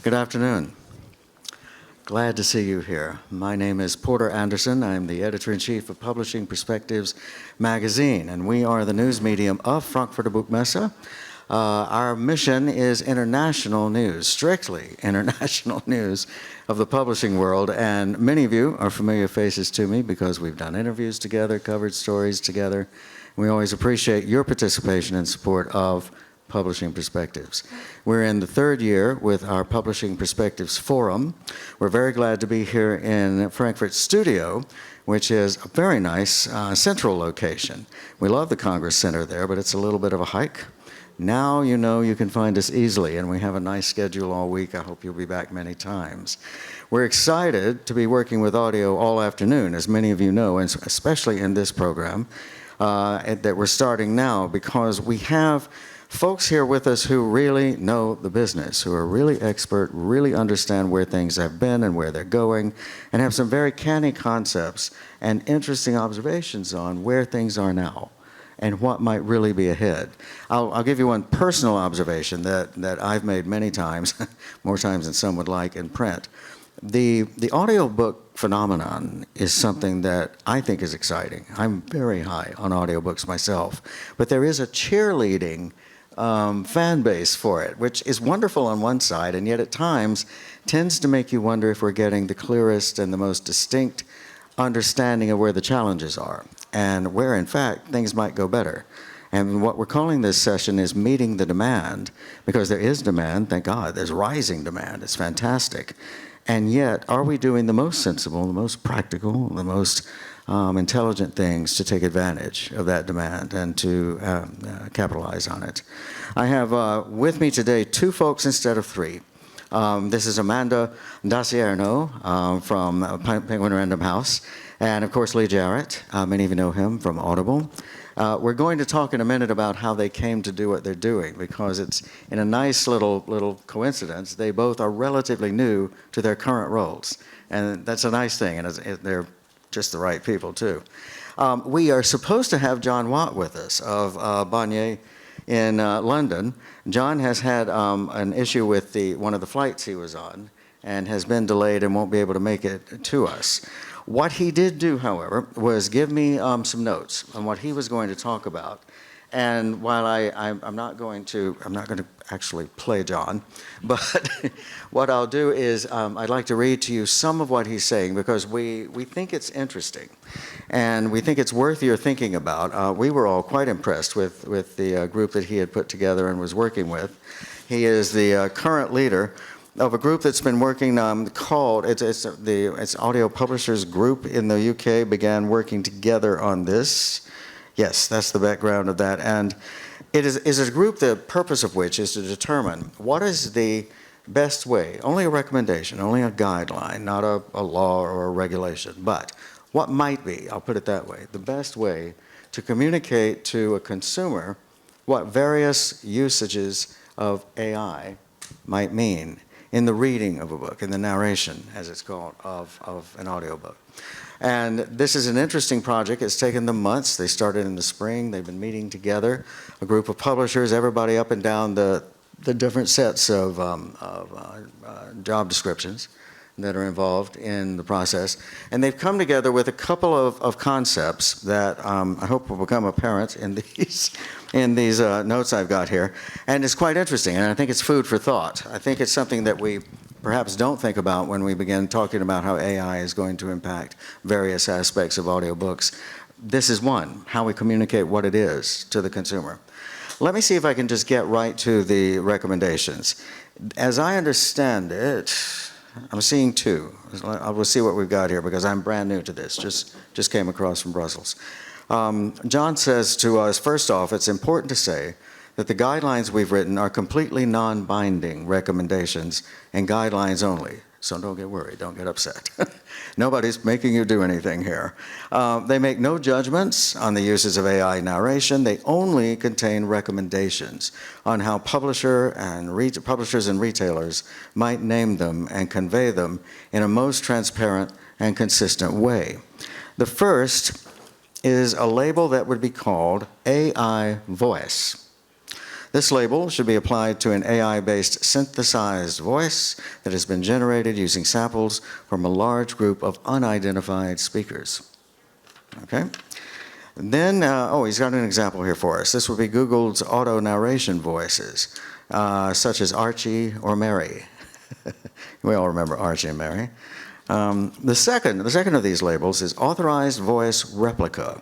Good afternoon. Glad to see you here. My name is Porter Anderson. I'm the editor-in-chief of Publishing Perspectives magazine, and we are the news medium of Frankfurter Buchmesse. Our mission is international news, strictly international news of the publishing world, and many of you are familiar faces to me because we've done interviews together, covered stories together. We always appreciate your participation and support of Publishing Perspectives. We're in the third year with our Publishing Perspectives Forum. We're very glad to be here in Frankfurt studio, which is a very nice central location. We love the Congress Center there, but it's a little bit of a hike. Now you know you can find us easily, and we have a nice schedule all week. I hope you'll be back many times. We're excited to be working with audio all afternoon, as many of you know, and especially in this program that we're starting now, because we have folks here with us who really know the business, who are really expert, really understand where things have been and where they're going, and have some very canny concepts and interesting observations on where things are now and what might really be ahead. I'll give you one personal observation that I've made many times, more times than some would like in print. The audiobook phenomenon is something that I think is exciting. I'm very high on audiobooks myself, but there is a cheerleading fan base for it, which is wonderful on one side, and yet at times tends to make you wonder if we're getting the clearest and the most distinct understanding of where the challenges are, and where, in fact, things might go better. And what we're calling this session is Meeting the Demand, because there is demand, thank God, there's rising demand, it's fantastic. And yet, are we doing the most sensible, the most practical, the most intelligent things to take advantage of that demand and to capitalize on it? I have with me today two folks instead of three. This is Amanda Daciarno from Penguin Random House, and of course Lee Jarrett. Many of you know him from Audible. We're going to talk in a minute about how they came to do what they're doing, because it's in a nice little coincidence. They both are relatively new to their current roles, and that's a nice thing, and they're just the right people too. We are supposed to have John Watt with us of Bonnier in London. John has had an issue with one of the flights he was on and has been delayed and won't be able to make it to us. What he did do, however, was give me some notes on what he was going to talk about. And while I'm not going to actually play John, but what I'll do is I'd like to read to you some of what he's saying, because we think it's interesting, and we think it's worth your thinking about. We were all quite impressed with the group that he had put together and was working with. He is the current leader of a group that's been working called, it's Audio Publishers Group in the UK, began working together on this. Yes, that's the background of that. And it is a group, the purpose of which is to determine what is the best way, only a recommendation, only a guideline, not a law or a regulation, but what might be, I'll put it that way, the best way to communicate to a consumer what various usages of AI might mean in the reading of a book, in the narration, as it's called, of an audiobook. And this is an interesting project. It's taken them months. They started in the spring. They've been meeting together, a group of publishers, everybody up and down the different sets of job descriptions that are involved in the process. And they've come together with a couple of concepts that I hope will become apparent in these notes I've got here. And it's quite interesting, and I think it's food for thought. I think it's something that we perhaps don't think about when we begin talking about how AI is going to impact various aspects of audiobooks. This is one, how we communicate what it is to the consumer. Let me see if I can just get right to the recommendations. As I understand it, I'm seeing two. We'll see what we've got here, because I'm brand new to this, just came across from Brussels. John says to us, first off, it's important to say that the guidelines we've written are completely non-binding recommendations and guidelines only. So don't get worried, don't get upset. Nobody's making you do anything here. They make no judgments on the uses of AI narration. They only contain recommendations on how publishers and retailers might name them and convey them in a most transparent and consistent way. The first is a label that would be called AI voice. This label should be applied to an AI-based synthesized voice that has been generated using samples from a large group of unidentified speakers. Okay? Then, he's got an example here for us. This would be Google's auto narration voices, such as Archie or Mary. We all remember Archie and Mary. The second of these labels is Authorized Voice Replica,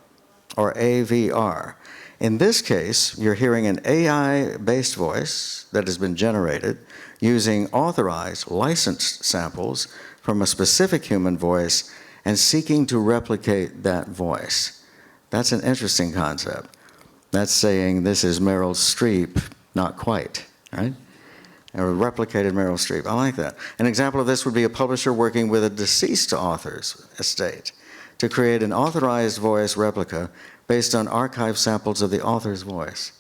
or AVR. In this case, you're hearing an AI-based voice that has been generated using authorized, licensed samples from a specific human voice and seeking to replicate that voice. That's an interesting concept. That's saying this is Meryl Streep, not quite, right? Or replicated Meryl Streep. I like that. An example of this would be a publisher working with a deceased author's estate to create an authorized voice replica based on archived samples of the author's voice,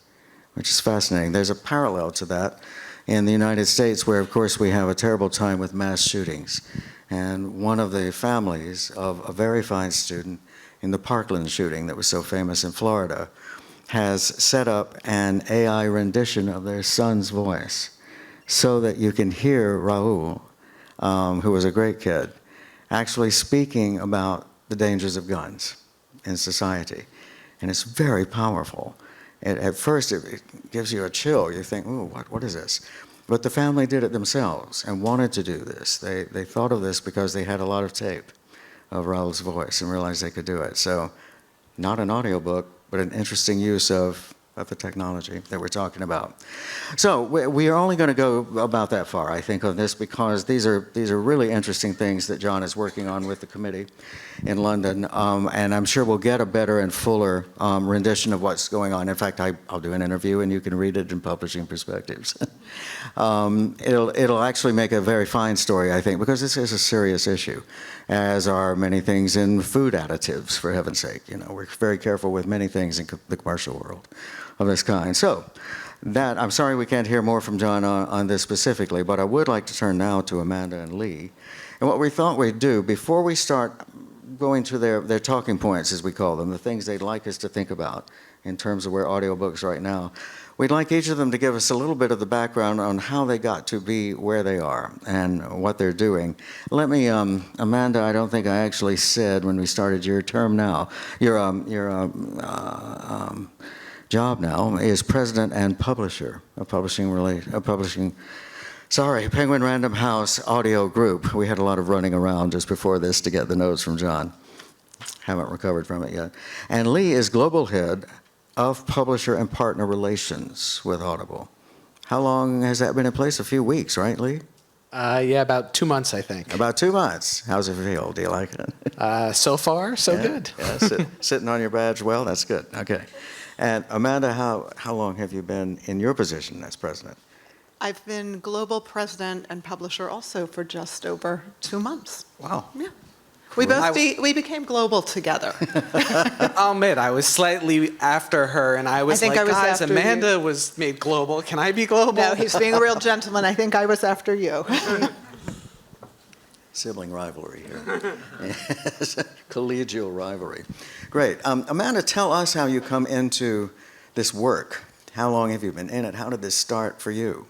which is fascinating. There's a parallel to that in the United States where, of course, we have a terrible time with mass shootings. And one of the families of a very fine student in the Parkland shooting that was so famous in Florida has set up an AI rendition of their son's voice so that you can hear Raul, who was a great kid, actually speaking about the dangers of guns in society. And it's very powerful. At first, it gives you a chill. You think, ooh, what is this? But the family did it themselves and wanted to do this. They thought of this because they had a lot of tape of Raul's voice and realized they could do it. So not an audiobook, but an interesting use of the technology that we're talking about. So we are only going to go about that far, I think, on this because these are really interesting things that John is working on with the committee in London, and I'm sure we'll get a better and fuller rendition of what's going on. In fact, I'll do an interview and you can read it in Publishing Perspectives. It'll actually make a very fine story, I think, because this is a serious issue, as are many things in food additives, for heaven's sake. You know, we're very careful with many things in the commercial world of this kind. So I'm sorry we can't hear more from John on this specifically, but I would like to turn now to Amanda and Lee. And what we thought we'd do, before we start going to their talking points, as we call them, the things they'd like us to think about in terms of where audiobooks right now, we'd like each of them to give us a little bit of the background on how they got to be where they are and what they're doing. Let me, Amanda, I don't think I actually said when we started your term now, your job now is president and publisher of Penguin Random House Audio Group. We had a lot of running around just before this to get the notes from John. Haven't recovered from it yet. And Lee is global head of publisher and partner relations with Audible. How long has that been in place? A few weeks, right, Lee? Yeah, about 2 months, I think. About 2 months. How's it feel? Do you like it? So far, so good. Yeah, sitting on your badge well, that's good. Okay. And Amanda, how long have you been in your position as president? I've been global president and publisher also for just over 2 months. Wow. Yeah. We became global together. I'll admit, I was slightly after her, and I was guys, Amanda was made global. Can I be global? No, he's being a real gentleman. I think I was after you. Sibling rivalry here. Collegial rivalry. Great. Amanda, tell us how you come into this work. How long have you been in it? How did this start for you?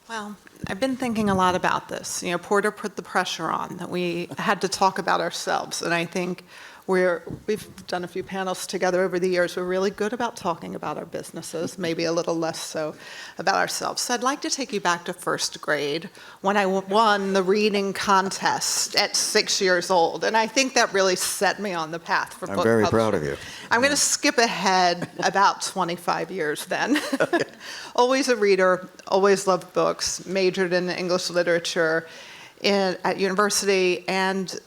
Well, I've been thinking a lot about this. You know, Porter put the pressure on that we had to talk about ourselves, and I think we've done a few panels together over the years. We're really good about talking about our businesses, maybe a little less so about ourselves. So I'd like to take you back to first grade when I won the reading contest at 6 years old, and I think that really set me on the path for book publishing. I'm very proud of you. I'm going to skip ahead about 25 years then. Always a reader, always loved books, majored in English literature at university, and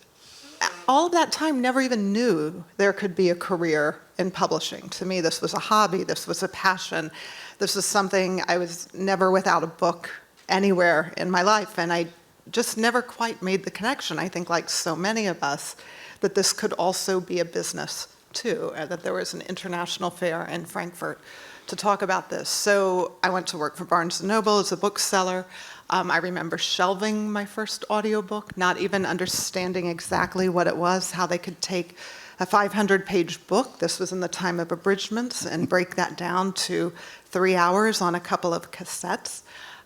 all of that time never even knew there could be a career in publishing. To me, this was a hobby, this was a passion, this was something I was never without a book anywhere in my life, and I just never quite made the connection, I think like so many of us, that this could also be a business too, and that there was an international fair in Frankfurt to talk about this. So I went to work for Barnes & Noble as a bookseller. I remember shelving my first audiobook, not even understanding exactly what it was, how they could take a 500-page book. This was in the time of abridgments, and break that down to 3 hours on a couple of cassettes.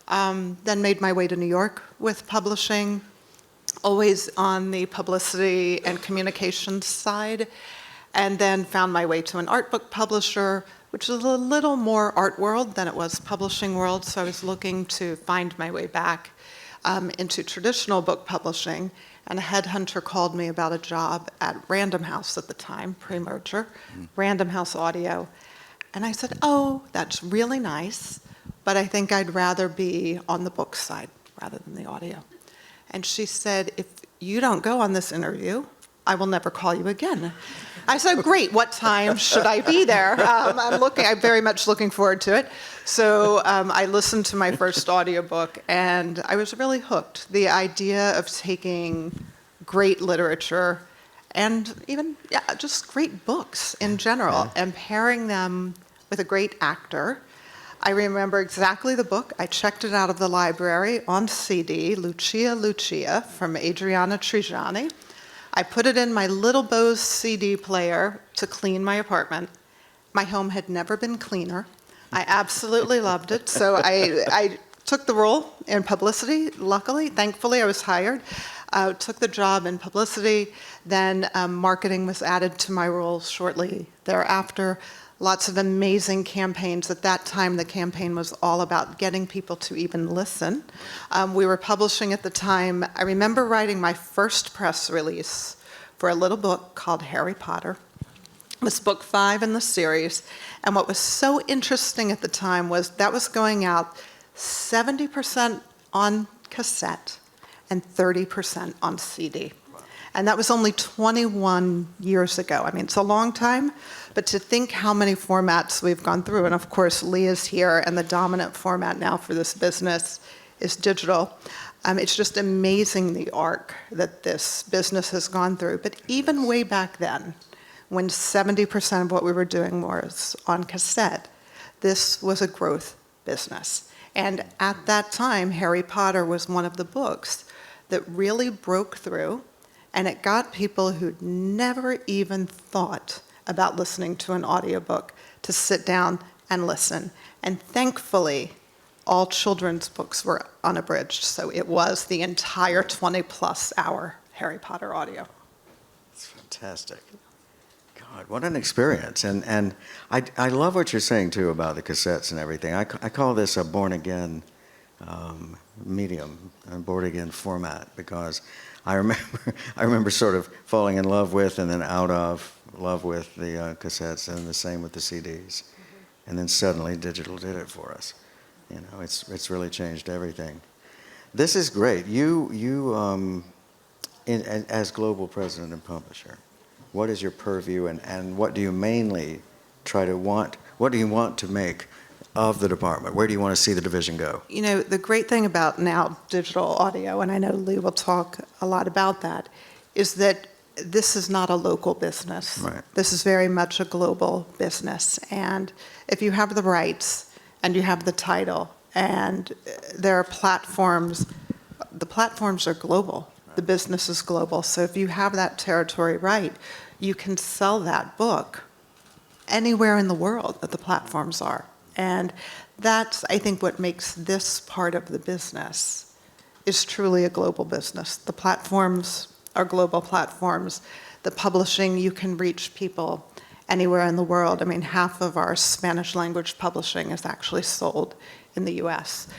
Then made my way to New York with publishing, always on the publicity and communications side, and then found my way to an art book publisher, which is a little more art world than it was publishing world, so I was looking to find my way back into traditional book publishing, and a headhunter called me about a job at Random House at the time, pre-merger, Random House Audio, and I said, oh, that's really nice, but I think I'd rather be on the book side rather than the audio. And she said, if you don't go on this interview, I will never call you again. I said, great, what time should I be there? I'm very much looking forward to it. So I listened to my first audiobook, and I was really hooked. The idea of taking great literature and even just great books in general and pairing them with a great actor. I remember exactly the book. I checked it out of the library on CD, Lucia Lucia from Adriana Trigiani. I put it in my little Bose CD player to clean my apartment. My home had never been cleaner. I absolutely loved it. So I took the role in publicity. Luckily, thankfully, I was hired. Took the job in publicity. Then marketing was added to my role shortly thereafter. Lots of amazing campaigns. At that time, the campaign was all about getting people to even listen. We were publishing at the time. I remember writing my first press release for a little book called Harry Potter. It was book 5 in the series. And what was so interesting at the time was that was going out 70% on cassette and 30% on CD. And that was only 21 years ago. I mean, it's a long time, but to think how many formats we've gone through, and of course, Lee is here, and the dominant format now for this business is digital. It's just amazing the arc that this business has gone through. But even way back then, when 70% of what we were doing was on cassette, this was a growth business. And at that time, Harry Potter was one of the books that really broke through. And it got people who'd never even thought about listening to an audiobook to sit down and listen. And thankfully, all children's books were unabridged, so it was the entire 20-plus hour Harry Potter audio. It's fantastic. God, what an experience. And I love what you're saying, too, about the cassettes and everything. I call this a born-again medium, a born-again format, because I remember sort of falling in love with and then out of love with the cassettes, and the same with the CDs. And then suddenly digital did it for us. You know, it's really changed everything. This is great. As global president and publisher, what is your purview, and what do you mainly what do you want to make of the department? Where do you want to see the division go? You know, the great thing about now digital audio, and I know Lee will talk a lot about that, is that this is not a local business. Right. This is very much a global business. And if you have the rights and you have the title and there are platforms, the platforms are global. The business is global. So if you have that territory right, you can sell that book anywhere in the world that the platforms are. And that's, I think, what makes this part of the business is truly a global business. The platforms are global platforms. The publishing, you can reach people anywhere in the world. I mean, half of our Spanish language publishing is actually sold in the US.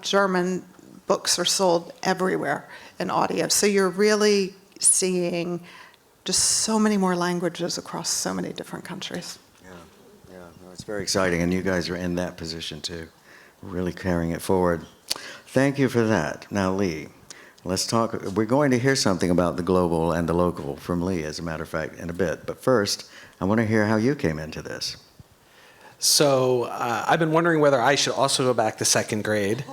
German books are sold everywhere in audio. So you're really seeing just so many more languages across so many different countries. No, it's very exciting, and you guys are in that position too, really carrying it forward. Thank you for that. Now, Lee, let's talk. We're going to hear something about the global and the local from Lee, as a matter of fact, in a bit. But first, I want to hear how you came into this. So I've been wondering whether I should also go back to second grade.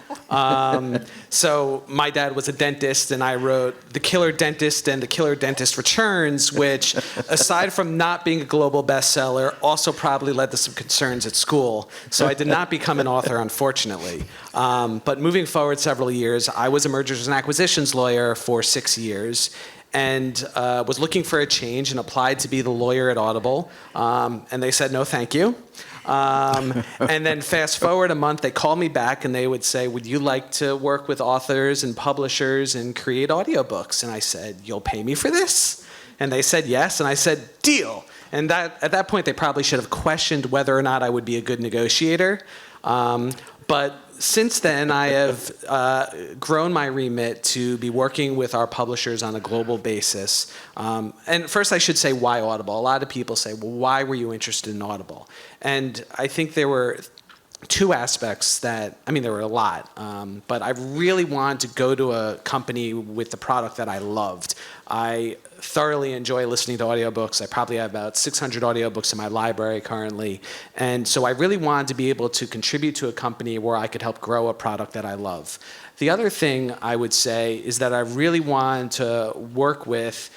So my dad was a dentist, and I wrote The Killer Dentist and The Killer Dentist Returns, which, aside from not being a global bestseller, also probably led to some concerns at school. So I did not become an author, unfortunately. But moving forward several years, I was a mergers and acquisitions lawyer for 6 years. and was looking for a change and applied to be the lawyer at Audible. And they said, no, thank you. And then fast forward a month, they call me back and they would say, would you like to work with authors and publishers and create audiobooks? And I said, you'll pay me for this? And they said yes, and I said, deal. And at that point, they probably should have questioned whether or not I would be a good negotiator. But since then, I have grown my remit to be working with our publishers on a global basis. And first, I should say, why Audible? A lot of people say, well, why were you interested in Audible? And I think there were two aspects there were a lot, but I really wanted to go to a company with the product that I loved. I thoroughly enjoy listening to audiobooks. I probably have about 600 audiobooks in my library currently. And so I really wanted to be able to contribute to a company where I could help grow a product that I love. The other thing I would say is that I really wanted to work with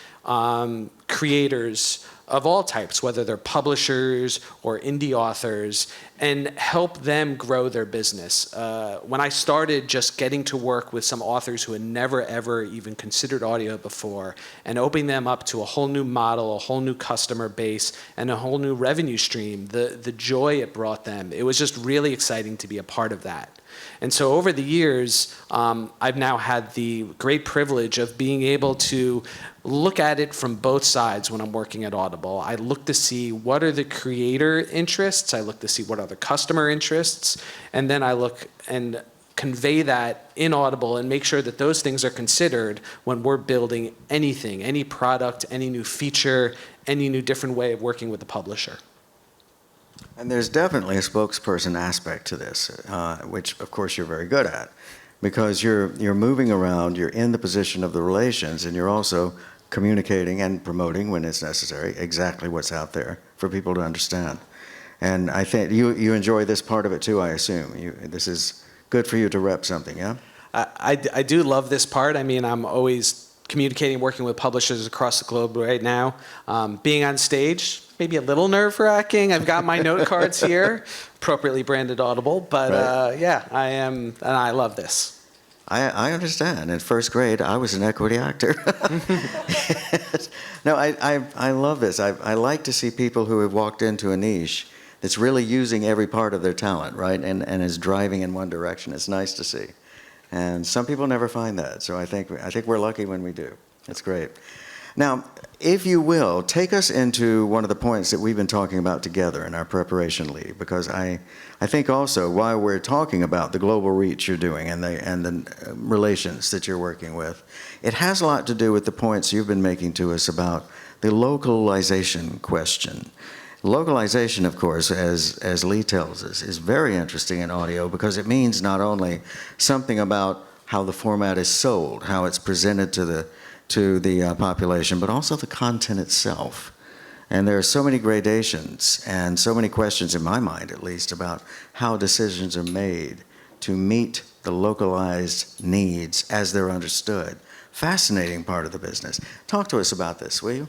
creators of all types, whether they're publishers or indie authors, and help them grow their business. When I started just getting to work with some authors who had never, ever even considered audio before, and opening them up to a whole new model, a whole new customer base, and a whole new revenue stream, the joy it brought them, it was just really exciting to be a part of that. And so over the years, I've now had the great privilege of being able to look at it from both sides when I'm working at Audible. I look to see what are the creator interests, I look to see what are the customer interests, and then I look and convey that in Audible and make sure that those things are considered when we're building anything, any product, any new feature, any new different way of working with the publisher. And there's definitely a spokesperson aspect to this, which of course you're very good at, because you're moving around, you're in the position of the relations, and you're also communicating and promoting when it's necessary exactly what's out there for people to understand. And I think you enjoy this part of it too, I assume. This is good for you to rep something, yeah? I do love this part. I mean, I'm always communicating, working with publishers across the globe right now. Being on stage, maybe a little nerve-wracking. I've got my note cards here, appropriately branded Audible, but right. yeah, I am, and I love this. I understand. In first grade, I was an equity actor. No, I love this. I like to see people who have walked into a niche that's really using every part of their talent, right, and is driving in one direction. It's nice to see. And some people never find that, so I think we're lucky when we do. It's great. Now, if you will, take us into one of the points that we've been talking about together in our preparation lead, because I think also while we're talking about the global reach you're doing and the relations that you're working with, it has a lot to do with the points you've been making to us about the localization question. Localization, of course, as Lee tells us, is very interesting in audio because it means not only something about how the format is sold, how it's presented to the population, but also the content itself. And there are so many gradations and so many questions in my mind, at least, about how decisions are made to meet the localized needs as they're understood. Fascinating part of the business. Talk to us about this, will you?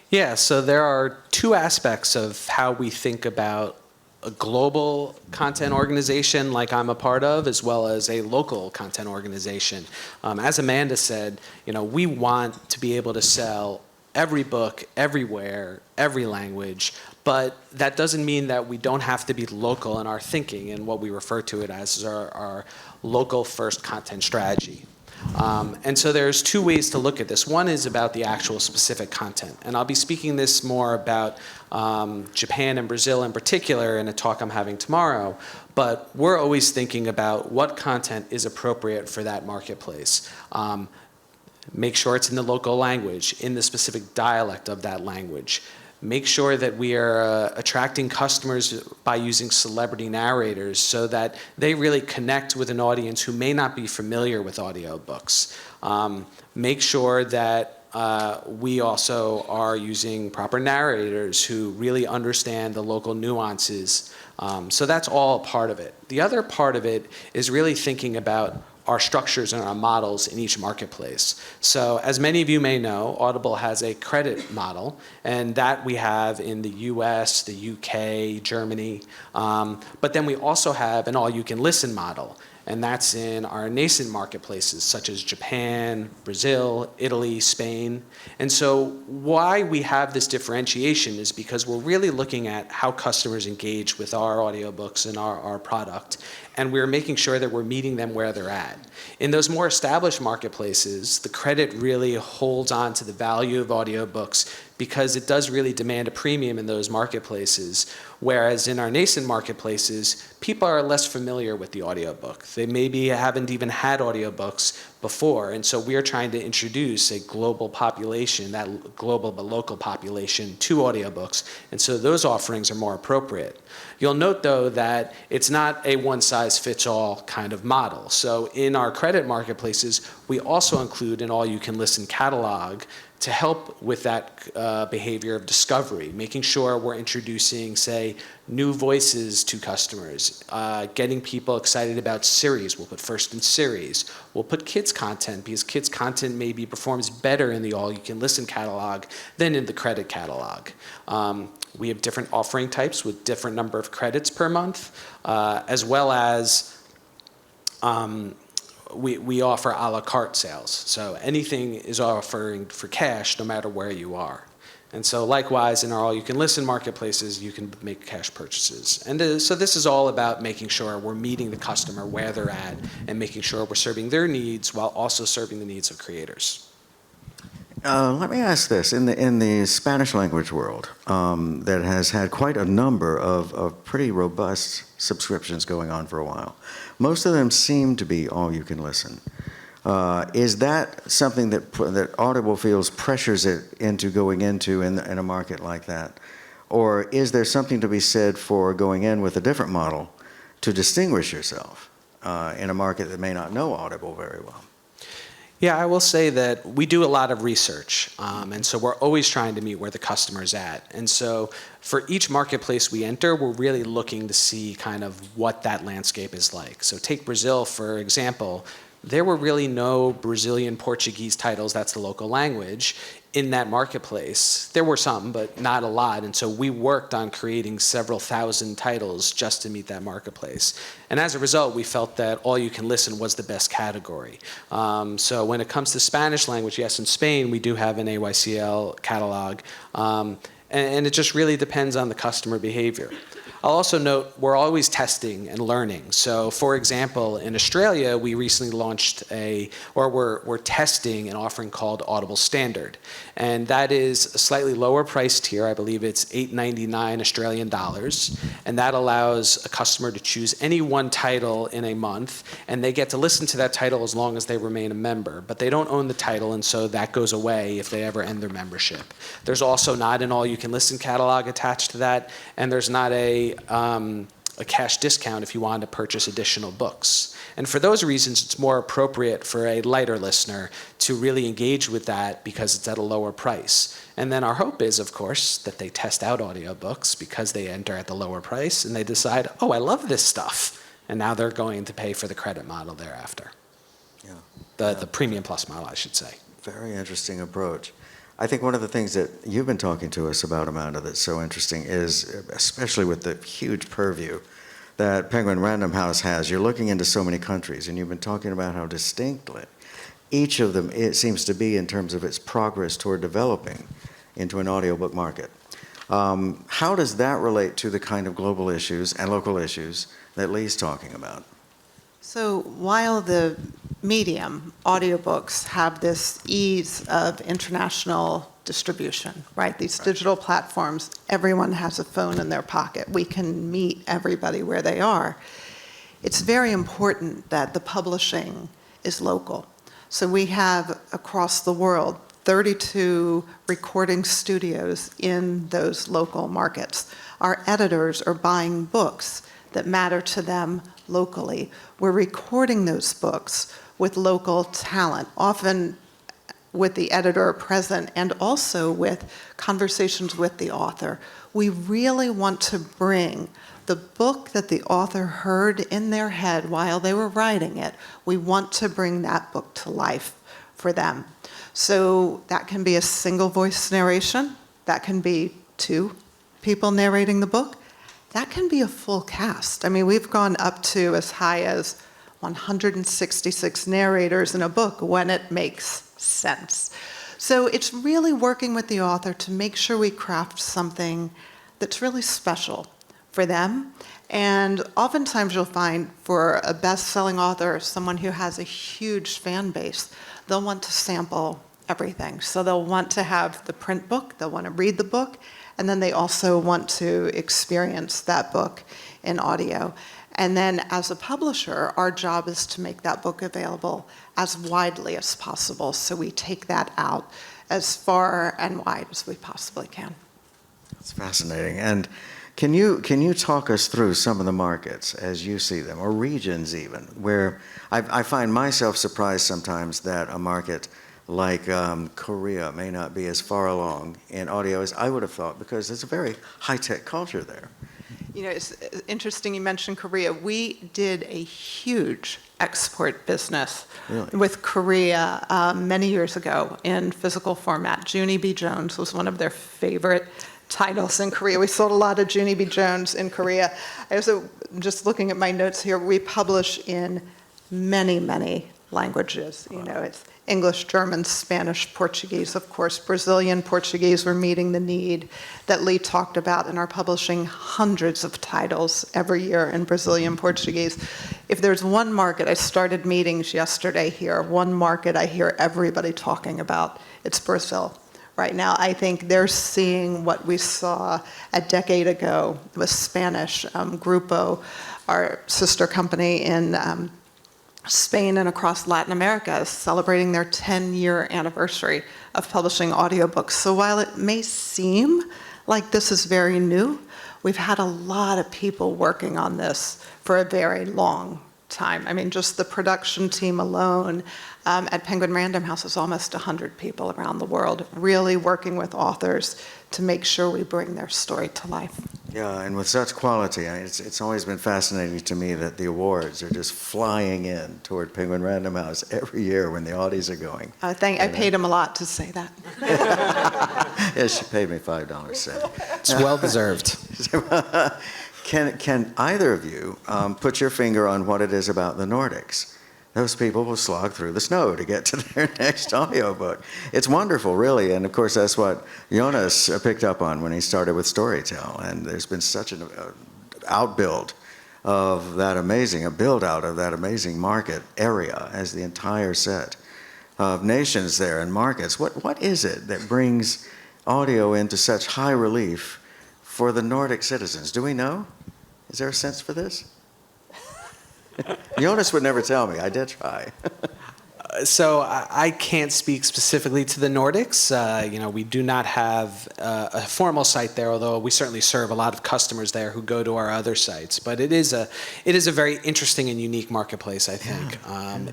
Yeah, so there are two aspects of how we think about a global content organization like I'm a part of, as well as a local content organization. As Amanda said, we want to be able to sell every book, everywhere, every language, but that doesn't mean that we don't have to be local in our thinking and what we refer to it as our local first content strategy. And so there's two ways to look at this. One is about the actual specific content. And I'll be speaking this more about Japan and Brazil in particular in a talk I'm having tomorrow. But we're always thinking about what content is appropriate for that marketplace. Make sure it's in the local language, in the specific dialect of that language. Make sure that we are attracting customers by using celebrity narrators so that they really connect with an audience who may not be familiar with audiobooks. Make sure that we also are using proper narrators who really understand the local nuances. So that's all a part of it. The other part of it is really thinking about our structures and our models in each marketplace. So as many of you may know, Audible has a credit model, and that we have in the US, the UK, Germany. But then we also have an all-you-can-listen model. and that's in our nascent marketplaces such as Japan, Brazil, Italy, Spain. And so why we have this differentiation is because we're really looking at how customers engage with our audiobooks and our product, and we're making sure that we're meeting them where they're at. In those more established marketplaces, the credit really holds on to the value of audiobooks because it does really demand a premium in those marketplaces, whereas in our nascent marketplaces, people are less familiar with the audiobook. They maybe haven't even had audiobooks before, and so we're trying to introduce a global population, that global but local population, to audiobooks, and so those offerings are more appropriate. You'll note, though, that it's not a one-size-fits-all kind of model. So in our credit marketplaces, we also include an all-you-can-listen catalog to help with that behavior of discovery, making sure we're introducing, say, new voices to customers, getting people excited about series. We'll put first in series. We'll put kids content because kids content maybe performs better in the all-you-can-listen catalog than in the credit catalog. We have different offering types with different number of credits per month, as well as we offer a la carte sales. So anything is offering for cash no matter where you are. And so likewise, in our all-you-can-listen marketplaces, you can make cash purchases. And so this is all about making sure we're meeting the customer where they're at and making sure we're serving their needs while also serving the needs of creators. Let me ask this. In the Spanish language world, that has had quite a number of pretty robust subscriptions going on for a while, most of them seem to be all you can listen. Is that something that Audible feels pressures it into going into in a market like that? Or is there something to be said for going in with a different model to distinguish yourself in a market that may not know Audible very well? Yeah, I will say that we do a lot of research, and so we're always trying to meet where the customer's at. And so for each marketplace we enter, we're really looking to see kind of what that landscape is like. So take Brazil, for example. There were really no Brazilian Portuguese titles, that's the local language, in that marketplace. There were some, but not a lot, and so we worked on creating several thousand titles just to meet that marketplace. And as a result, we felt that all you can listen was the best category. So when it comes to Spanish language, yes, in Spain we do have an AYCL catalog, and it just really depends on the customer behavior. I'll also note we're always testing and learning. So for example, in Australia, we recently launched we're testing an offering called Audible Standard. And that is a slightly lower price tier. I believe it's $8.99 Australian dollars. And that allows a customer to choose any one title in a month, and they get to listen to that title as long as they remain a member. But they don't own the title, and so that goes away if they ever end their membership. There's also not an all-you-can-listen catalog attached to that, and there's not a cash discount if you wanted to purchase additional books. And for those reasons, it's more appropriate for a lighter listener to really engage with that because it's at a lower price. And then our hope is, of course, that they test out audiobooks because they enter at the lower price and they decide, oh, I love this stuff. And now they're going to pay for the credit model thereafter. Yeah. The Premium Plus model, I should say. Very interesting approach. I think one of the things that you've been talking to us about, Amanda, that's so interesting is, especially with the huge purview that Penguin Random House has, you're looking into so many countries, and you've been talking about how distinctly each of them, it seems to be in terms of its progress toward developing into an audiobook market. How does that relate to the kind of global issues and local issues that Lee's talking about? So while the medium, audiobooks, have this ease of international distribution, right? These digital platforms, everyone has a phone in their pocket. We can meet everybody where they are. It's very important that the publishing is local. So we have, across the world, 32 recording studios in those local markets. Our editors are buying books that matter to them locally. We're recording those books with local talent, often with the editor present and also with conversations with the author. We really want to bring the book that the author heard in their head while they were writing it. We want to bring that book to life for them. So that can be a single voice narration. That can be 2 people narrating the book. That can be a full cast. I mean, we've gone up to as high as 166 narrators in a book when it makes sense. So it's really working with the author to make sure we craft something that's really special for them. And oftentimes you'll find for a best-selling author, someone who has a huge fan base, they'll want to sample everything. So they'll want to have the print book, they'll want to read the book, and then they also want to experience that book in audio. And then as a publisher, our job is to make that book available as widely as possible. So we take that out as far and wide as we possibly can. It's fascinating. And can you talk us through some of the markets as you see them, or regions even, where I find myself surprised sometimes that a market like Korea may not be as far along in audio as I would have thought, because there's a very high-tech culture there. You know, it's interesting you mentioned Korea. We did a huge export business with Korea many years ago in physical format. Junie B. Jones was one of their favorite titles in Korea. We sold a lot of Junie B. Jones in Korea. I also, just looking at my notes here, we publish in many, many languages. You know, it's English, German, Spanish, Portuguese, of course. Brazilian Portuguese, we're meeting the need that Lee talked about in our publishing hundreds of titles every year in Brazilian Portuguese. If there's one market, I started meetings yesterday here, one market I hear everybody talking about, it's Brazil. Right now, I think they're seeing what we saw a decade ago with Spanish. Grupo, our sister company in Spain and across Latin America, is celebrating their 10-year anniversary of publishing audiobooks. So while it may seem like this is very new, we've had a lot of people working on this for a very long time. I mean, just the production team alone at Penguin Random House is almost 100 people around the world, really working with authors to make sure we bring their story to life. Yeah, and with such quality, it's always been fascinating to me that the awards are just flying in toward Penguin Random House every year when the Audies are going. I paid him a lot to say that. Yes, she paid me $5 say. It's well deserved. Can either of you put your finger on what it is about the Nordics? Those people will slog through the snow to get to their next audiobook. It's wonderful, really, and of course that's what Jonas picked up on when he started with Storytel, and there's been such an outbuild of that amazing, a build-out of that amazing market area as the entire set of nations there and markets. What is it that brings audio into such high relief for the Nordic citizens? Do we know? Is there a sense for this? Jonas would never tell me. I did try. So I can't speak specifically to the Nordics. We do not have a formal site there, although we certainly serve a lot of customers there who go to our other sites. But it is a very interesting and unique marketplace, I think.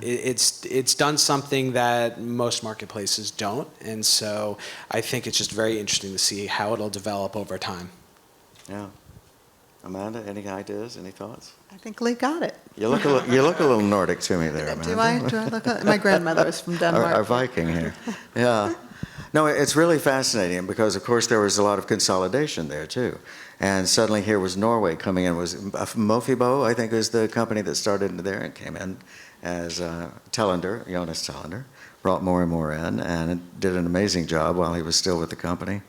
It's done something that most marketplaces don't, and so I think it's just very interesting to see how it'll develop over time. Yeah. Amanda, any ideas, any thoughts? I think Lee got it. You look a little Nordic to me there, Amanda. Do I look like my grandmother was from Denmark? Our Viking here. Yeah. No, it's really fascinating because, of course, there was a lot of consolidation there, too. And suddenly here was Norway coming in. Was Mofibo, I think, was the company that started there and came in as Jonas Tellender, brought more and more in and did an amazing job while he was still with the company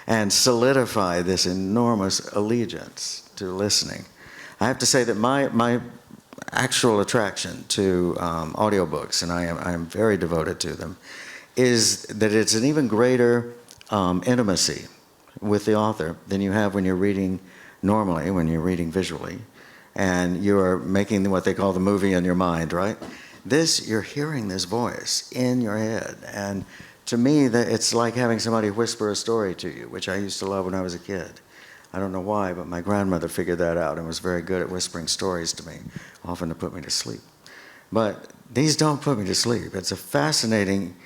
and solidified this enormous allegiance to listening. I have to say that my actual attraction to audiobooks, and I am very devoted to them, is that it's an even greater intimacy with the author than you have when you're reading normally, when you're reading visually, and you're making what they call the movie in your mind, right? This, you're hearing this voice in your head, and to me, it's like having somebody whisper a story to you, which I used to love when I was a kid. I don't know why, but my grandmother figured that out and was very good at whispering stories to me, often to put me to sleep. But these don't put me to sleep. It's a fascinating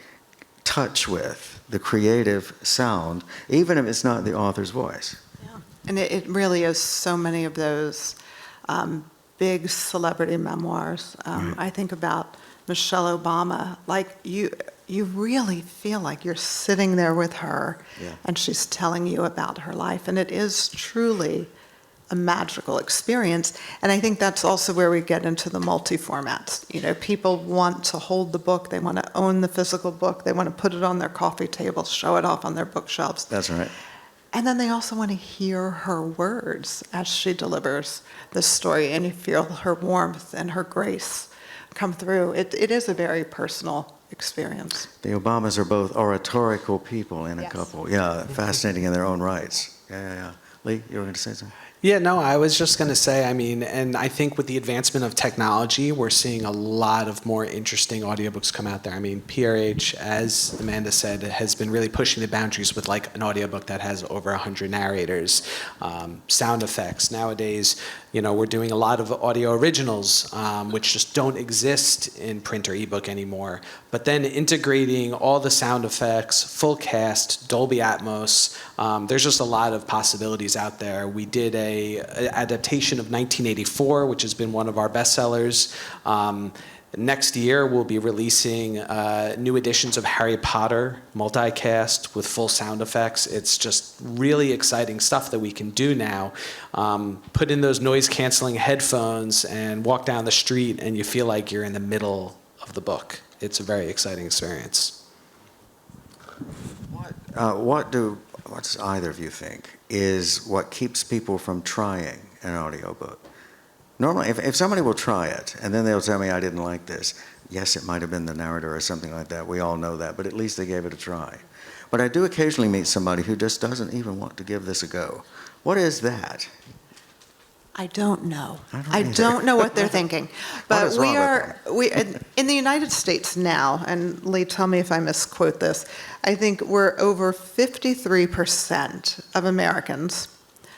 touch with the creative sound, even if it's not the author's voice. Yeah. And it really is so many of those big celebrity memoirs. Right. I think about Michelle Obama, like you really feel like you're sitting there with her, Yeah. and she's telling you about her life, and it is truly a magical experience. And I think that's also where we get into the multi-formats. You know, people want to hold the book, they want to own the physical book, they want to put it on their coffee table, show it off on their bookshelves. That's right. And then they also want to hear her words as she delivers the story, and you feel her warmth and her grace come through. It is a very personal experience. The Obamas are both oratorical people in a Yes. couple. Yeah, fascinating in their own rights. Yeah. Lee, you were going to say something? Yeah, no, I was just going to say, I mean, and I think with the advancement of technology, we're seeing a lot of more interesting audiobooks come out there. I mean, PRH, as Amanda said, has been really pushing the boundaries with like an audiobook that has over 100 narrators, sound effects. Nowadays, you know, we're doing a lot of audio originals, which just don't exist in print or ebook anymore. But then integrating all the sound effects, full cast, Dolby Atmos, there's just a lot of possibilities out there. We did a adaptation of 1984, which has been one of our bestsellers. Next year, we'll be releasing new editions of Harry Potter, multicast with full sound effects. It's just really exciting stuff that we can do now. Put in those noise-canceling headphones and walk down the street, and you feel like you're in the middle of the book. It's a very exciting experience. What does either of you think is what keeps people from trying an audiobook? Normally, if somebody will try it, and then they'll tell me, I didn't like this, yes, it might have been the narrator or something like that. We all know that, but at least they gave it a try. But I do occasionally meet somebody who just doesn't even want to give this a go. What is that? I don't know. I don't know what they're thinking. What But is wrong with in the United States now, and Lee, tell me if I misquote this, I think we're over 53% of Americans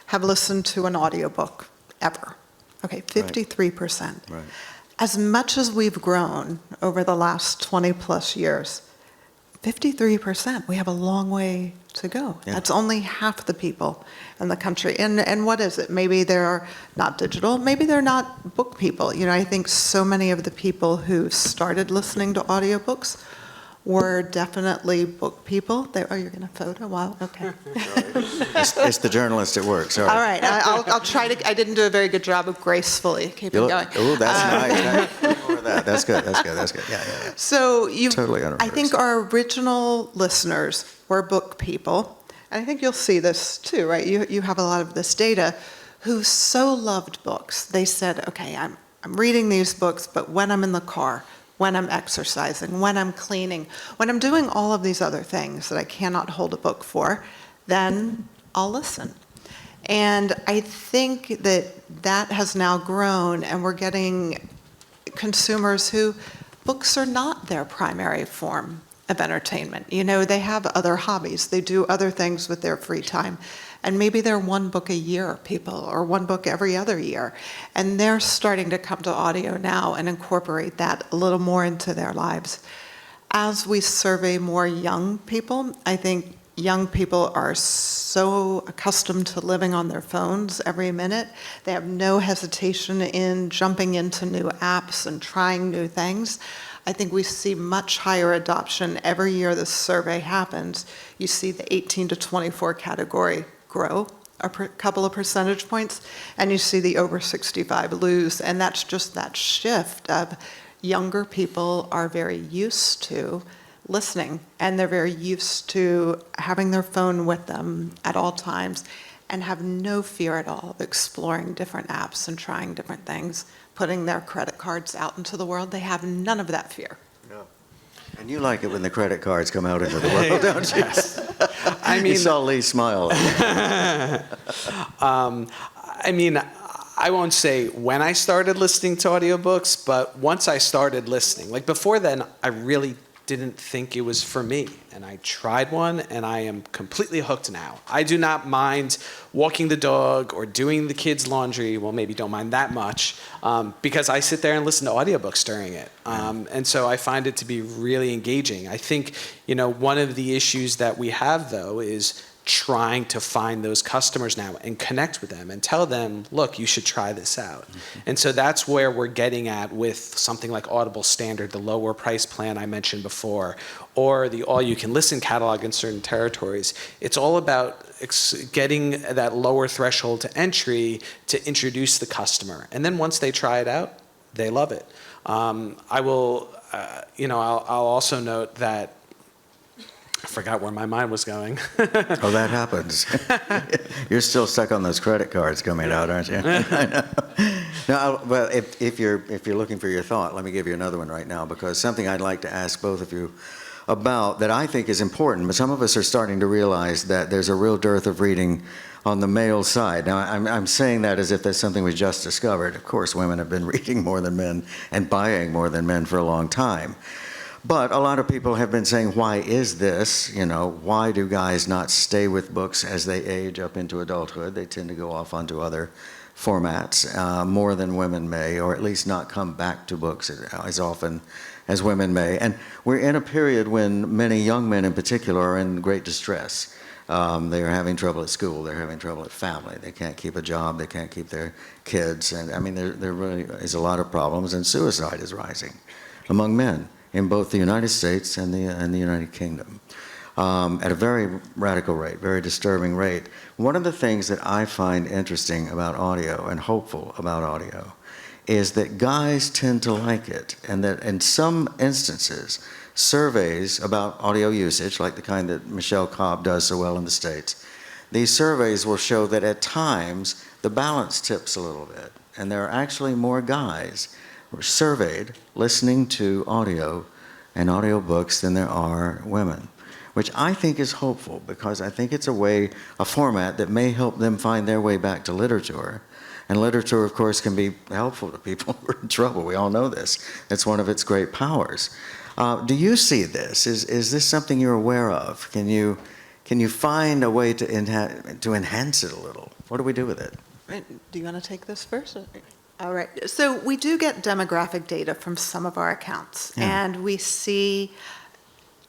have listened to an audiobook ever. Okay, 53%. Right. As much as we've grown over the last 20 plus years, 53%, we have a long way to go. Yeah. That's only half the people in the country. And what is it? Maybe they're not digital, maybe they're not book people. You know, I think so many of the people who started listening to audiobooks were definitely book people. Oh, you're going to photo? Wow, okay. It's the journalist at work, sorry. All right, I'll try to, I didn't do a very good job of gracefully keeping going. Oh, that's nice. More of that. That's good. Yeah. So Totally unrehearsed. I think our original listeners were book people, and I think you'll see this too, right? You have a lot of this data, who so loved books. They said, okay, I'm reading these books, but when I'm in the car, when I'm exercising, when I'm cleaning, when I'm doing all of these other things that I cannot hold a book for, then I'll listen. And I think that has now grown, and we're getting consumers who books are not their primary form of entertainment. You know, they have other hobbies. They do other things with their free time. And maybe they're one book a year people, or one book every other year. And they're starting to come to audio now and incorporate that a little more into their lives. As we survey more young people, I think young people are so accustomed to living on their phones every minute. They have no hesitation in jumping into new apps and trying new things. I think we see much higher adoption every year this survey happens. You see the 18 to 24 category grow a couple of percentage points, and you see the over 65 lose, and that's just that shift of younger people are very used to listening, and they're very used to having their phone with them at all times and have no fear at all of exploring different apps and trying different things, putting their credit cards out into the world. They have none of that fear. No. And you like it when the credit cards come out into the world, don't you? I mean, you saw Lee smile. I mean, I won't say when I started listening to audiobooks, but once I started listening, like before then, I really didn't think it was for me. And I tried one, and I am completely hooked now. I do not mind walking the dog or doing the kids' laundry. Well, maybe don't mind that much, because I sit there and listen to audiobooks during it. And so I find it to be really engaging. I think, you know, one of the issues that we have, though, is trying to find those customers now and connect with them and tell them, look, you should try this out. And so that's where we're getting at with something like Audible Standard, the lower price plan I mentioned before, or the all-you-can-listen catalog in certain territories. It's all about getting that lower threshold to entry to introduce the customer. And then once they try it out, they love it. I will, I'll also note that I forgot where my mind was going. Oh, that happens. You're still stuck on those credit cards coming out, aren't you? I know. No, well, if you're looking for your thought, let me give you another one right now, because something I'd like to ask both of you about that I think is important, but some of us are starting to realize that there's a real dearth of reading on the male side. Now, I'm saying that as if that's something we just discovered. Of course, women have been reading more than men and buying more than men for a long time. But a lot of people have been saying, why is this? Why do guys not stay with books as they age up into adulthood? They tend to go off onto other formats more than women may, or at least not come back to books as often as women may. And we're in a period when many young men in particular are in great distress. They are having trouble at school. They're having trouble at family. They can't keep a job. They can't keep their kids. And I mean, there really is a lot of problems, and suicide is rising among men in both the United States and the United Kingdom at a very radical rate, very disturbing rate. One of the things that I find interesting about audio and hopeful about audio is that guys tend to like it, and that in some instances, surveys about audio usage, like the kind that Michelle Cobb does so well in the States, these surveys will show that at times the balance tips a little bit, and there are actually more guys surveyed listening to audio and audiobooks than there are women, which I think is hopeful, because I think it's a format that may help them find their way back to literature. And literature, of course, can be helpful to people who are in trouble. We all know this. It's one of its great powers. Do you see this? Is this something you're aware of? Can you find a way to enhance it a little? What do we do with it? Do you want to take this first? All right. So we do get demographic data from some of our accounts, and we see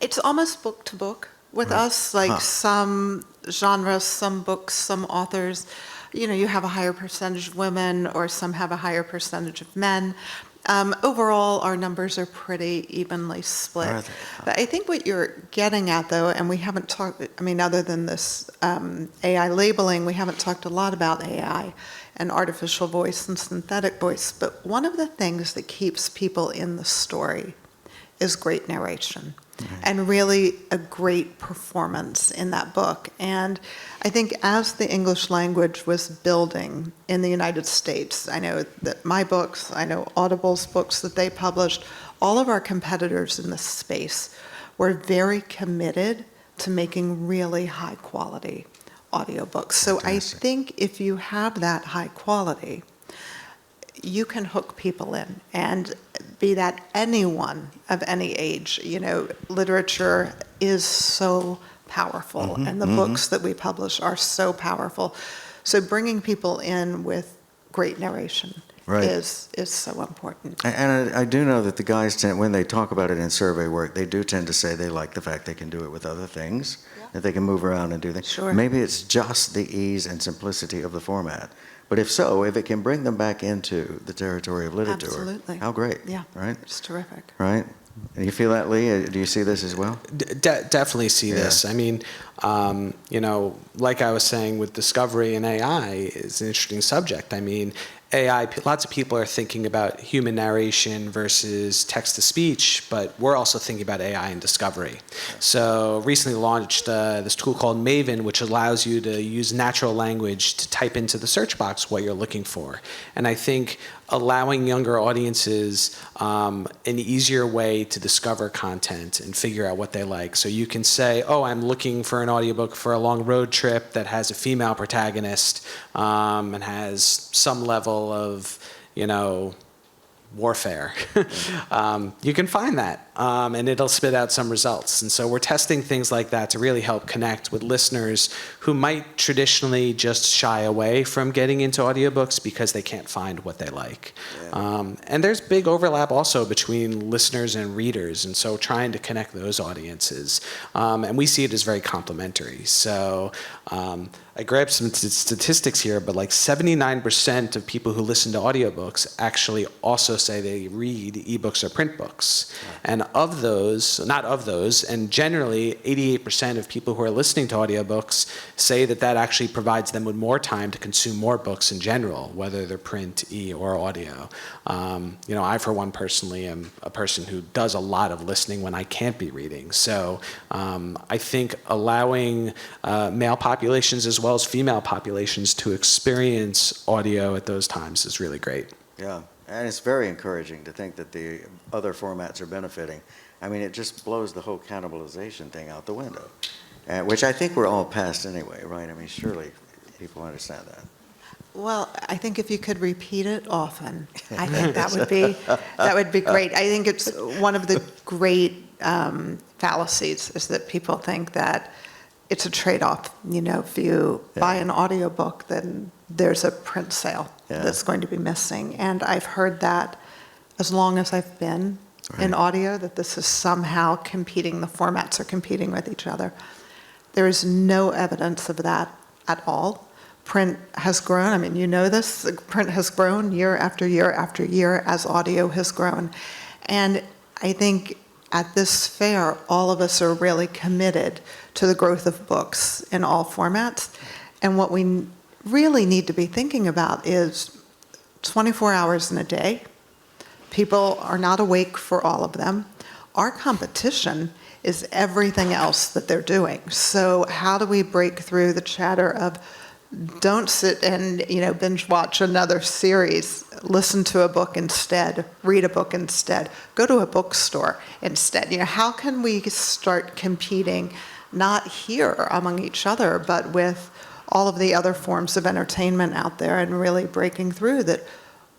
it's almost book to book with us, like some genres, some books, some authors. You have a higher percentage of women, or some have a higher percentage of men. Overall, our numbers are pretty evenly split. But I think what you're getting at, though, and we haven't talked, other than this AI labeling, we haven't talked a lot about AI and artificial voice and synthetic voice. But one of the things that keeps people in the story is great narration. And really a great performance in that book. And I think as the English language was building in the United States, I know that my books, I know Audible's books that they published, all of our competitors in this space were very committed to making really high quality audiobooks. So I think if you have that high quality, you can hook people in, and be that anyone of any age. Literature is so powerful, and the books that we publish are so powerful. So bringing people in with great narration is so important. And I do know that the guys tend, when they talk about it in survey work, they do tend to say they like the fact they can do it with other things, that they can move around and do things. Sure. Maybe it's just the ease and simplicity of the format. But if so, if it can bring them back into the territory of literature, Absolutely. how great, Yeah, right? it's terrific. Right? And you feel that, Lee? Do you see this as well? Definitely see this. I mean, like I was saying with discovery and AI, is an interesting subject. I mean, AI, lots of people are thinking about human narration versus text-to-speech, but we're also thinking about AI and discovery. So recently launched this tool called Maven, which allows you to use natural language to type into the search box what you're looking for. And I think allowing younger audiences an easier way to discover content and figure out what they like. So you can say, oh, I'm looking for an audiobook for a long road trip that has a female protagonist and has some level of, warfare. You can find that, and it'll spit out some results. And so we're testing things like that to really help connect with listeners who might traditionally just shy away from getting into audiobooks because they can't find what they like. Yeah. And there's big overlap also between listeners and readers, and so trying to connect those audiences. And we see it as very complementary. So I grabbed some statistics here, but like 79% of people who listen to audiobooks actually also say they read ebooks or print books. And of those, not of those, and generally 88% of people who are listening to audiobooks say that that actually provides them with more time to consume more books in general, whether they're print, or audio. I, for one, personally am a person who does a lot of listening when I can't be reading. So I think allowing male populations as well as female populations to experience audio at those times is really great. Yeah, and it's very encouraging to think that the other formats are benefiting. I mean, it just blows the whole cannibalization thing out the window, which I think we're all past anyway, right? I mean, surely people understand that. Well, I think if you could repeat it often, I think that would be great. I think it's one of the great fallacies is that people think that it's a trade-off. If you buy an audiobook, then there's a print sale that's going to be missing. And I've heard that as long as I've been in audio, that this is somehow competing, the formats are competing with each other. There is no evidence of that at all. Print has grown. I mean, you know this. Print has grown year after year after year as audio has grown. And I think at this fair, all of us are really committed to the growth of books in all formats. And what we really need to be thinking about is 24 hours in a day. People are not awake for all of them. Our competition is everything else that they're doing. So how do we break through the chatter of don't sit and binge watch another series, listen to a book instead, read a book instead, go to a bookstore instead. How can we start competing not here among each other, but with all of the other forms of entertainment out there and really breaking through that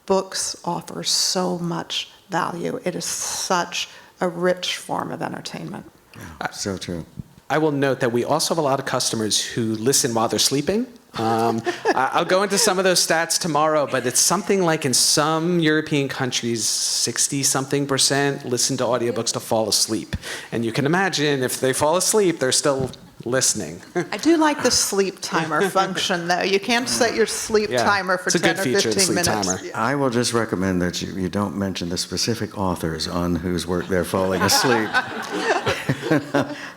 books offer so much value. It is such a rich form of entertainment. Yeah, so true. I will note that we also have a lot of customers who listen while they're sleeping. I'll go into some of those stats tomorrow, but it's something like in some European countries, 60-something% listen to audiobooks to fall asleep. And you can imagine if they fall asleep, they're still listening. I do like the sleep timer function, though. You can't set your sleep timer for 10 or 15 minutes. Timer. I will just recommend that you don't mention the specific authors on whose work they're falling asleep.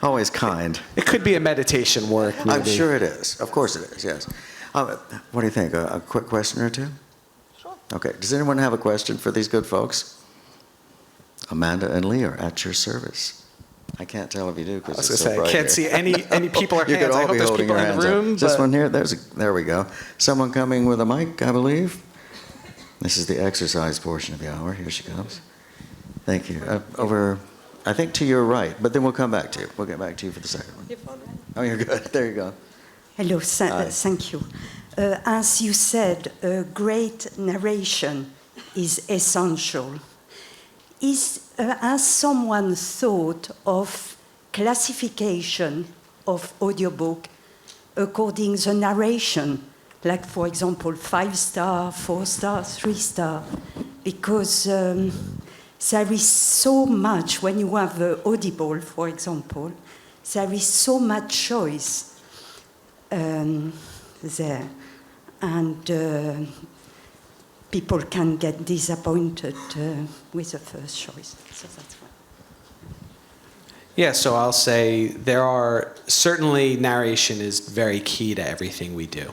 Always kind. It could be a meditation work, maybe. I'm sure it is. Of course it is, yes. What do you think? A quick question or two? Sure. Okay. Does anyone have a question for these good folks? Amanda and Lee are at your service. I can't tell if you do because it's so bright I can't see any people or hands. You could all I hope be there's holding people your in hands the room. up. This one here, there we go. Someone coming with a mic, I believe. This is the exercise portion of the hour. Here she comes. Thank you. Over, I think to your right, but then we'll come back to you. We'll get back to you for the second one. Oh, you're good. There you go. Hello, thank you. As you said, great narration is essential. Has someone thought of classification of audiobook according the narration? Like, for example, 5-star, 4-star, 3-star? Because there is so much, when you have Audible, for example, there is so much choice there. And people can get disappointed with the first choice. So that's why. Yeah, so I'll say there are certainly narration is very key to everything we do,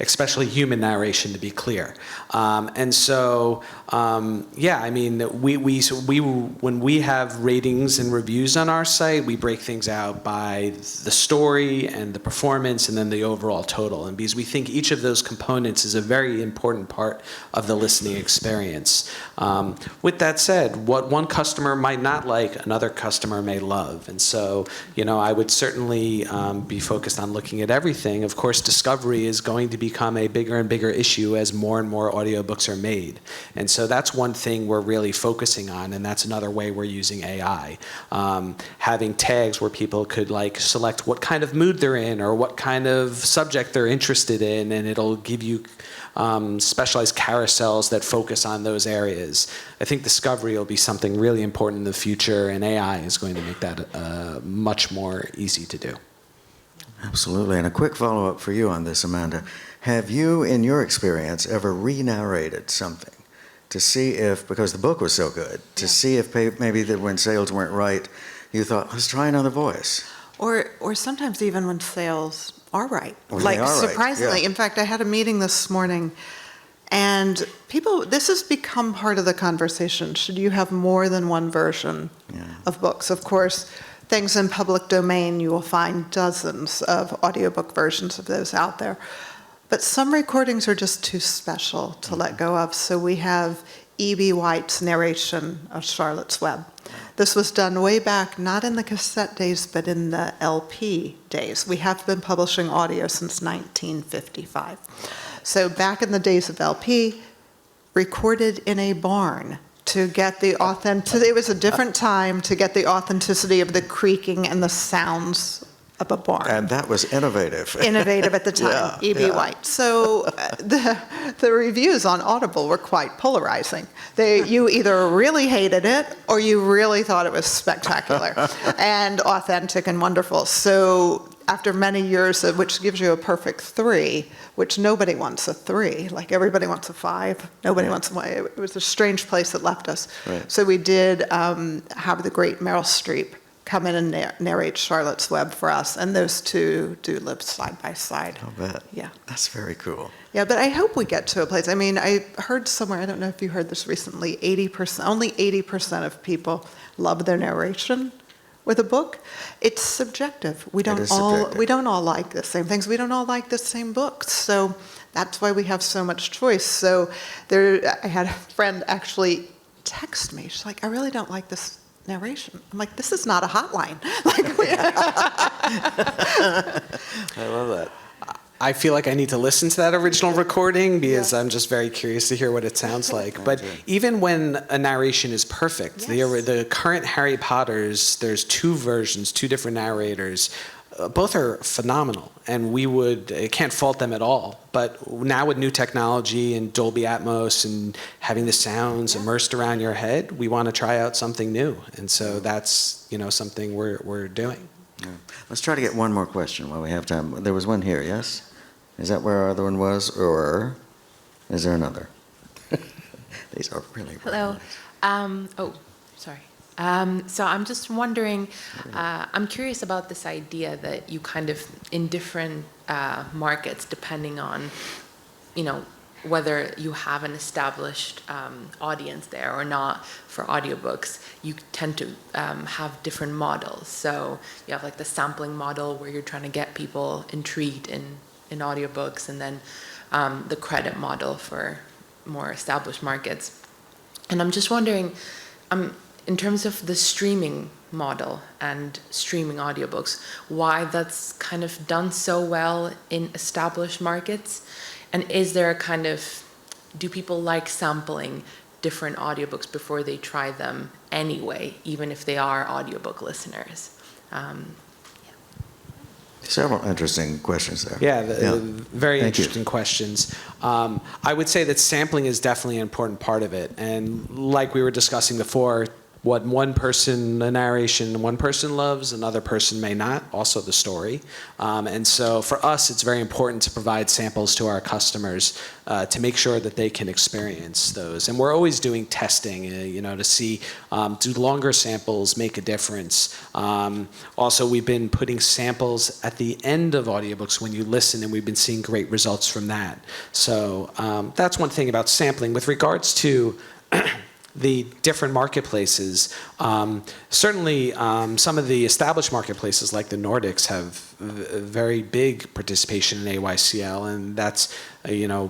especially human narration, to be clear. And so, yeah, I mean, we when we have ratings and reviews on our site, we break things out by the story and the performance and then the overall total. And because we think each of those components is a very important part of the listening experience. With that said, what one customer might not like, another customer may love. And so, I would certainly be focused on looking at everything. Of course, discovery discovery is going to become a bigger and bigger issue as more and more audiobooks are made. And so that's one thing we're really focusing on, and that's another way we're using AI. Having tags where people could like select what kind of mood they're in or what kind of subject they're interested in, and it'll give you specialized carousels that focus on those areas. I think discovery will be something really important in the future, and AI is going to make that much more easy to do. Absolutely. And a quick follow-up for you on this, Amanda. Have you, in your experience, ever re-narrated something to see if, because the book was so good, to see if maybe that when sales weren't right, you thought, let's try another voice? Or sometimes even when sales are right. Or like they are right, surprisingly. yeah. In fact, I had a meeting this morning, and this has become part of the conversation. Should you have more than one version of books? Of course, things in public domain, you will find dozens of audiobook versions of those out there. But some recordings are just too special to let go of. So we have E.B. White's narration of Charlotte's Web. This was done way back, not in the cassette days, but in the LP days. We have been publishing audio since 1955. So back in the days of LP, recorded in a barn to get the authenticity. It was a different time to get the authenticity of the creaking and the sounds of a barn. And that was innovative. Innovative at the time, E.B. White. So the reviews on Audible were quite polarizing. You either really hated it or you really thought it was spectacular and authentic and wonderful. So after many years, which gives you a perfect 3, which nobody wants a 3, like everybody wants a 5, nobody wants a 1. It was a strange place that left us. Right. So we did have the great Meryl Streep come in and narrate Charlotte's Web for us, and those two do live side by side. I'll bet. Yeah. That's very cool. Yeah, but I hope we get to a place. I mean, I heard somewhere, I don't know if you heard this recently, only 80% of people love their narration with a book. It's subjective. We don't all like the same things. We don't all like the same books. So that's why we have so much choice. So I had a friend actually text me. She's like, I really don't like this narration. I'm like, this is not a hotline. I love that. I feel like I need to listen to that original recording because I'm just very curious to hear what it sounds like. But even when a narration is perfect, the current Harry Potters, there's 2 versions, 2 different narrators. Both are phenomenal, and I can't fault them at all. But now with new technology and Dolby Atmos and having the sounds immersed around your head, we want to try out something new. And so that's, something we're doing. Yeah. Let's try to get one more question while we have time. There was one here, yes? Is that where our other one was, or is there another? These are really Hello. Sorry. So I'm just wondering, I'm curious about this idea that you kind of, in different markets, depending on, whether you have an established audience there or not for audiobooks, you tend to have different models. So you have like the sampling model where you're trying to get people intrigued in audiobooks, and then the credit model for more established markets. And I'm just wondering, in terms of the streaming model and streaming audiobooks, why that's kind of done so well in established markets? And is there a kind of, do people like sampling different audiobooks before they try them anyway, even if they are audiobook listeners? Several interesting questions there. Very interesting questions. I would say that sampling is definitely an important part of it. And like we were discussing before, what one person, a narration, one person loves, another person may not, also the story. And so for us, it's very important to provide samples to our customers to make sure that they can experience those. And we're always doing testing, to see, do longer samples make a difference? Also, we've been putting samples at the end of audiobooks when you listen, and we've been seeing great results from that. So that's one thing about sampling. With regards to the different marketplaces, certainly some of the established marketplaces like the Nordics have very big participation in AYCL, and that's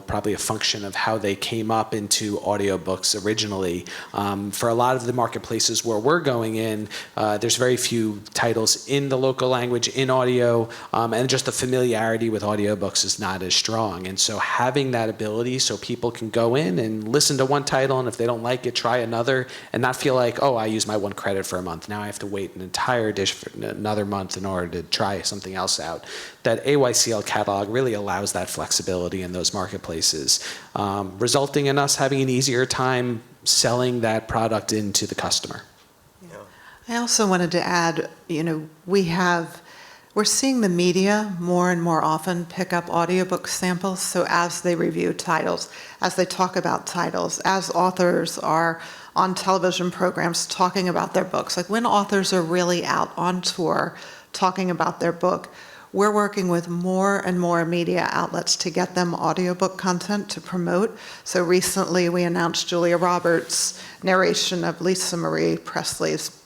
probably a function of how they came up into audiobooks originally. For a lot of the marketplaces where we're going in, there's very few titles in the local language in audio, and just the familiarity with audiobooks is not as strong. And so having that ability so people can go in and listen to one title, and if they don't like it, try another, and not feel like, oh, I used my 1 credit for a month. Now I have to wait an entire another month in order to try something else out. That AYCL catalog really allows that flexibility in those marketplaces, resulting in us having an easier time selling that product into the customer. I also wanted to add, we're seeing the media more and more often pick up audiobook samples. So as they review titles, as they talk about titles, as authors are on television programs talking about their books, like when authors are really out on tour talking about their book, we're working with more and more media outlets to get them audiobook content to promote. So recently we announced Julia Roberts' narration of Lisa Marie Presley's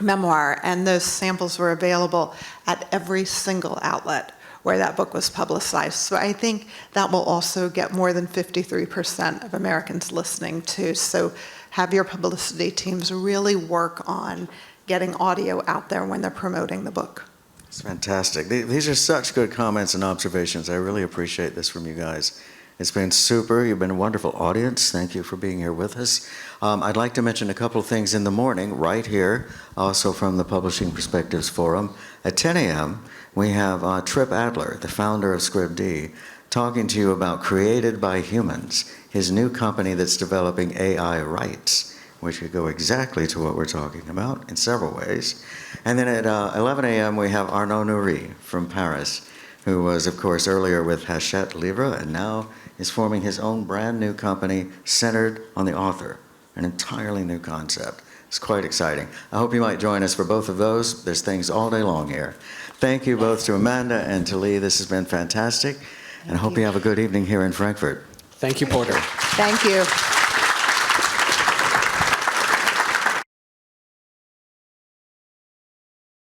memoir, and those samples were available at every single outlet where that book was publicized. So I think that will also get more than 53% of Americans listening too. So have your publicity teams really work on getting audio out there when they're promoting the book. It's fantastic. These are such good comments and observations. I really appreciate this from you guys. It's been super. You've been a wonderful audience. Thank you for being here with us. I'd like to mention a couple of things in the morning, right here, also from the Publishing Perspectives Forum. At 10 a.m., we have Trip Adler, the founder of ScriptD, talking to you about Created by Humans, his new company that's developing AI rights, which could go exactly to what we're talking about in several ways. And then at 11 a.m., we have Arnaud Nourri from Paris, who was, of course, earlier with Hachette Livre, and now is forming his own brand new company centered on the author, an entirely new concept. It's quite exciting. I hope you might join us for both of those. There's things all day long here. Thank you both to Amanda and to Lee. This has been fantastic, and I hope you have a good evening here in Frankfurt. Thank you, Porter. Thank you.